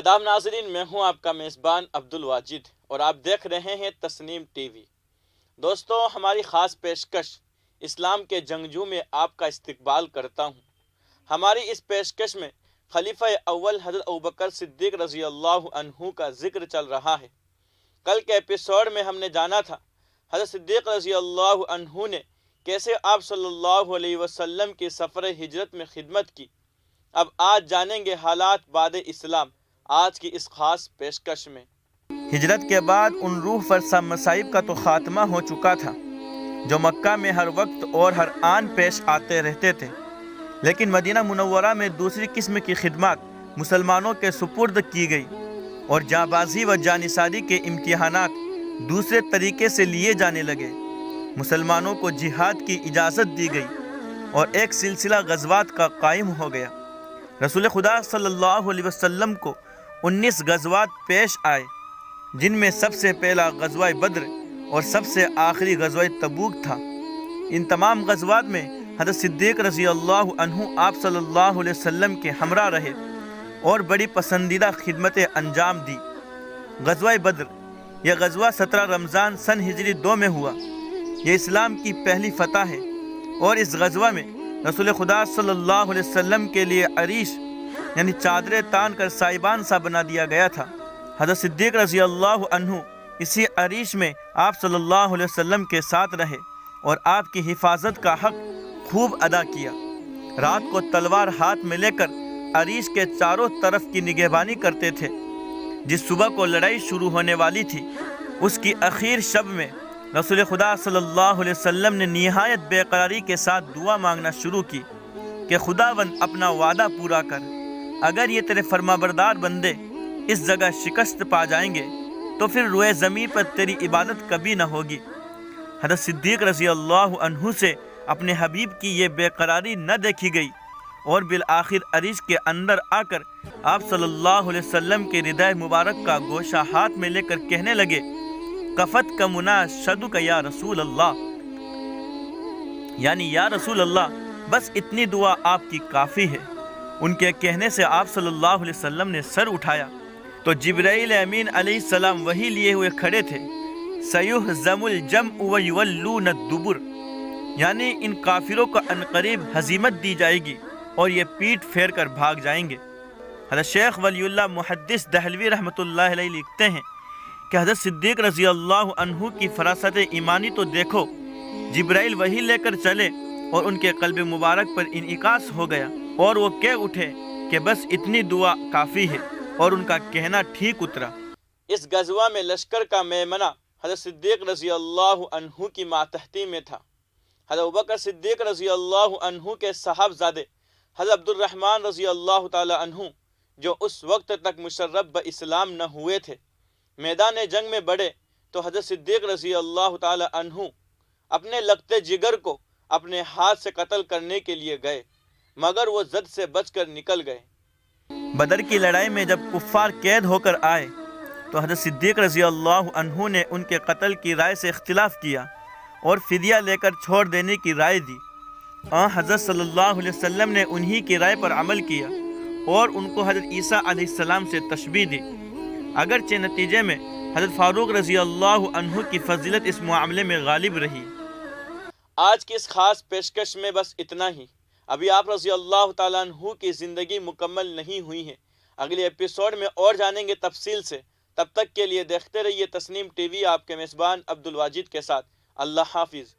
آداب ناظرین، میں ہوں آپ کا میزبان عبدالواجد اور آپ دیکھ رہے ہیں تسنیم ٹی وی۔ دوستو، ہماری خاص پیشکش اسلام کے جنگجو میں آپ کا استقبال کرتا ہوں۔ ہماری اس پیشکش میں خلیفہ اول حضرت ابوبکر صدیق رضی اللہ عنہ کا ذکر چل رہا ہے۔ کل کے ایپیسوڈ میں ہم نے جانا تھا حضرت صدیق رضی اللہ عنہ نے کیسے آپ صلی اللہ علیہ وسلم کی سفر ہجرت میں خدمت کی۔ اب آج جانیں گے حالات بعد اسلام آج کی اس خاص پیشکش میں۔ ہجرت کے بعد ان روح فرسا مصائب کا تو خاتمہ ہو چکا تھا جو مکہ میں ہر وقت اور ہر آن پیش آتے رہتے تھے، لیکن مدینہ منورہ میں دوسری قسم کی خدمات مسلمانوں کے سپرد کی گئی اور جانبازی و جانثاری کے امتحانات دوسرے طریقے سے لیے جانے لگے۔ مسلمانوں کو جہاد کی اجازت دی گئی اور ایک سلسلہ غزوات کا قائم ہو گیا۔ رسول خدا صلی اللہ علیہ وسلم کو 19 غزوات پیش آئے، جن میں سب سے پہلا غزوہ بدر اور سب سے آخری غزوہ تبوک تھا۔ ان تمام غزوات میں حضرت صدیق رضی اللہ عنہ آپ صلی اللہ علیہ وسلم کے ہمراہ رہے اور بڑی پسندیدہ خدمتیں انجام دی۔ غزوہ بدر، یہ غزوہ 17 رمضان سن ہجری 2 میں ہوا۔ یہ اسلام کی پہلی فتح ہے اور اس غزوہ میں رسول خدا صلی اللہ علیہ وسلم کے لیے عریش یعنی چادریں تان کر سائبان سا بنا دیا گیا تھا۔ حضرت صدیق رضی اللہ عنہ اسی عریش میں آپ صلی اللہ علیہ وسلم کے ساتھ رہے اور آپ کی حفاظت کا حق خوب ادا کیا۔ رات کو تلوار ہاتھ میں لے کر عریش کے چاروں طرف کی نگہبانی کرتے تھے۔ جس صبح کو لڑائی شروع ہونے والی تھی، اس کی اخیر شب میں رسول خدا صلی اللہ علیہ وسلم نے نہایت بے قراری کے ساتھ دعا مانگنا شروع کی کہ خداوند اپنا وعدہ پورا کر، اگر یہ تیرے فرمانبردار بندے اس جگہ شکست پا جائیں گے تو پھر روئے زمین پر تیری عبادت کبھی نہ ہوگی۔ حضرت صدیق رضی اللہ عنہ سے اپنے حبیب کی یہ بے قراری نہ دیکھی گئی اور بالآخر عریش کے اندر آ کر آپ صلی اللہ علیہ وسلم کے ردائے مبارک کا گوشہ ہاتھ میں لے کر کہنے لگے، کفت کا مناشدو کا یا رسول اللہ، یعنی یا رسول اللہ، بس اتنی دعا آپ کی کافی ہے۔ ان کے کہنے سے آپ صلی اللہ علیہ وسلم نے سر اٹھایا تو جبرائیل امین علیہ السلام وحی لیے ہوئے کھڑے تھے۔ سیہزم الجمع ویولون الدبر، یعنی ان کافروں کو عنقریب ہزیمت دی جائے گی اور یہ پیٹ پھیر کر بھاگ جائیں گے۔ حضرت شیخ ولی اللہ محدث دہلوی رحمۃ اللہ علیہ لکھتے ہیں کہ حضرت صدیق رضی اللہ عنہ کی فراست ایمانی تو دیکھو، جبرائیل وحی لے کر چلے اور ان کے قلب مبارک پر انعکاس ہو گیا اور وہ کہہ اٹھے کہ بس اتنی دعا کافی ہے، اور ان کا کہنا ٹھیک اترا۔ اس غزوہ میں لشکر کا میمنہ حضرت صدیق رضی اللہ عنہ کی ماتحتی میں تھا۔ حضرت ابوبکر صدیق رضی اللہ عنہ کے صاحبزادے حضرت عبد الرحمن رضی اللہ تعالی عنہ، جو اس وقت تک مشرف باسلام نہ ہوئے تھے، میدان جنگ میں بڑھے تو حضرت صدیق رضی اللہ تعالی عنہ اپنے لگتے جگر کو اپنے ہاتھ سے قتل کرنے کے لیے گئے، مگر وہ زد سے بچ کر نکل گئے۔ بدر کی لڑائی میں جب کفار قید ہو کر آئے تو حضرت صدیق رضی اللہ عنہ نے ان کے قتل کی رائے سے اختلاف کیا اور فدیہ لے کر چھوڑ دینے کی رائے دی۔ حضرت صلی اللہ علیہ وسلم نے انہی کی رائے پر عمل کیا اور ان کو حضرت عیسیٰ علیہ السلام سے تشبیہ دی، اگرچہ نتیجے میں حضرت فاروق رضی اللہ عنہ کی فضیلت اس معاملے میں غالب رہی۔ آج کی اس خاص پیشکش میں بس اتنا ہی۔ ابھی آپ رضی اللہ تعالیٰ عنہ کی زندگی مکمل نہیں ہوئی ہے، اگلے ایپیسوڈ میں اور جانیں گے تفصیل سے۔ تب تک کے لیے دیکھتے رہیے تسنیم ٹی وی، آپ کے میزبان عبدالواجد کے ساتھ۔ اللہ حافظ۔